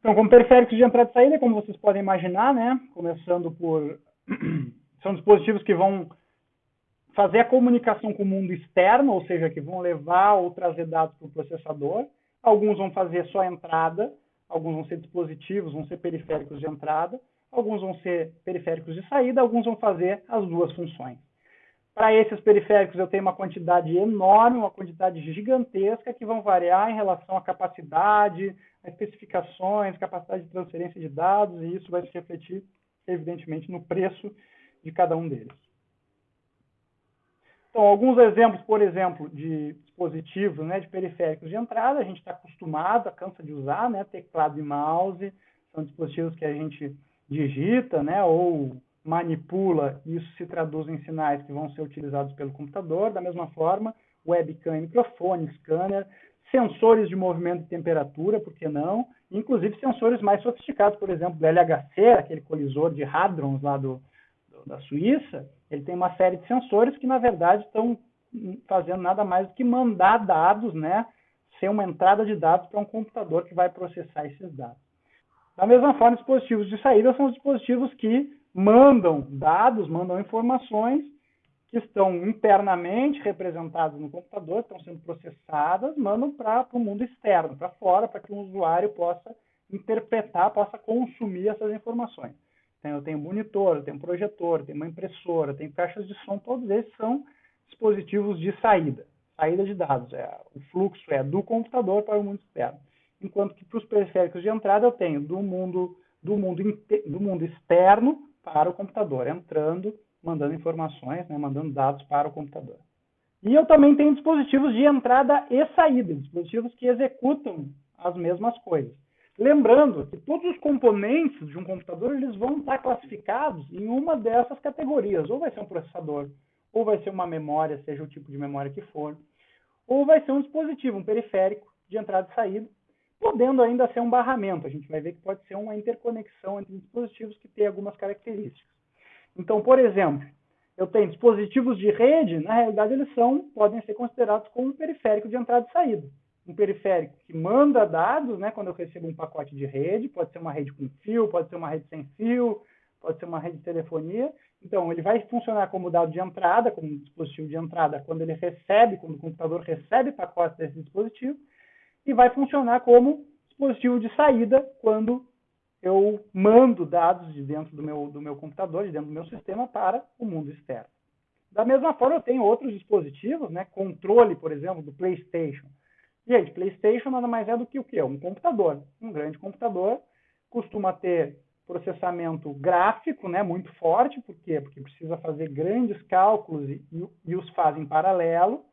Então, como periféricos de entrada e saída, como vocês podem imaginar, né? Começando por... São dispositivos que vão fazer a comunicação com o mundo externo, ou seja, que vão levar ou trazer dados para o processador. Alguns vão fazer só a entrada, alguns vão ser dispositivos, vão ser periféricos de entrada, alguns vão ser periféricos de saída, alguns vão fazer as duas funções. Para esses periféricos eu tenho uma quantidade enorme, uma quantidade gigantesca, que vão variar em relação à capacidade, a especificações, capacidade de transferência de dados, e isso vai se refletir, evidentemente, no preço de cada um deles. Então, alguns exemplos, por exemplo, de dispositivos, né, de periféricos de entrada, a gente está acostumado, cansa de usar, né, teclado e mouse, são dispositivos que a gente digita, né, ou manipula, e isso se traduz em sinais que vão ser utilizados pelo computador. Da mesma forma, webcam e microfone, scanner, sensores de movimento e temperatura, por que não? Inclusive sensores mais sofisticados, por exemplo, do LHC, aquele colisor de hadrons lá da Suíça, ele tem uma série de sensores que, na verdade, estão fazendo nada mais do que mandar dados, né, ser uma entrada de dados para um computador que vai processar esses dados. Da mesma forma, dispositivos de saída são os dispositivos que mandam dados, mandam informações que estão internamente representadas no computador, estão sendo processadas, mandam para o mundo externo, para fora, para que o usuário possa interpretar, possa consumir essas informações. Então, eu tenho monitor, eu tenho projetor, eu tenho uma impressora, eu tenho caixas de som, todos esses são dispositivos de saída de dados. O fluxo é do computador para o mundo externo. Enquanto que para os periféricos de entrada eu tenho do mundo externo para o computador, entrando, mandando informações, né, mandando dados para o computador. E eu também tenho dispositivos de entrada e saída, dispositivos que executam as mesmas coisas. Lembrando que todos os componentes de um computador eles vão estar classificados em uma dessas categorias. Ou vai ser um processador, ou vai ser uma memória, seja o tipo de memória que for, ou vai ser um dispositivo, um periférico de entrada e saída, podendo ainda ser um barramento. A gente vai ver que pode ser uma interconexão entre dispositivos que tem algumas características. Então, por exemplo, eu tenho dispositivos de rede, na realidade eles podem ser considerados como um periférico de entrada e saída. Um periférico que manda dados, né, quando eu recebo um pacote de rede, pode ser uma rede com fio, pode ser uma rede sem fio, pode ser uma rede de telefonia. Então, ele vai funcionar como dado de entrada, como um dispositivo de entrada, quando o computador recebe pacotes desse dispositivo, e vai funcionar como dispositivo de saída quando eu mando dados de dentro do meu computador, de dentro do meu sistema, para o mundo externo. Da mesma forma, eu tenho outros dispositivos, né, controle, por exemplo, do PlayStation. Gente, PlayStation nada mais é do que o quê? Um computador. Um grande computador costuma ter processamento gráfico, né, muito forte. Por quê? Porque precisa fazer grandes cálculos e os faz em paralelo.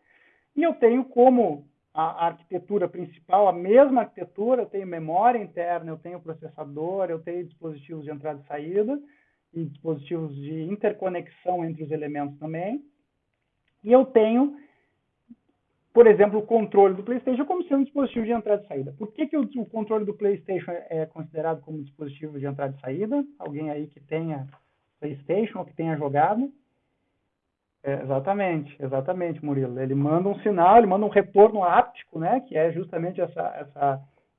E eu tenho como a arquitetura principal, a mesma arquitetura, eu tenho memória interna, eu tenho processador, eu tenho dispositivos de entrada e saída, e dispositivos de interconexão entre os elementos também. E eu tenho, por exemplo, o controle do PlayStation como sendo um dispositivo de entrada e saída. Por que o controle do PlayStation é considerado como dispositivo de entrada e saída? Alguém aí que tenha PlayStation ou que tenha jogado? Exatamente, Murilo. Ele manda um sinal, ele manda um retorno áptico, né, que é justamente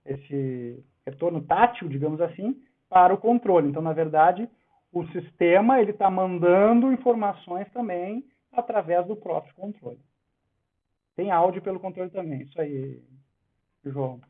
esse retorno tátil, digamos assim, para o controle. Então, na verdade, o sistema ele está mandando informações também através do próprio controle. Tem áudio pelo controle também, isso aí, João.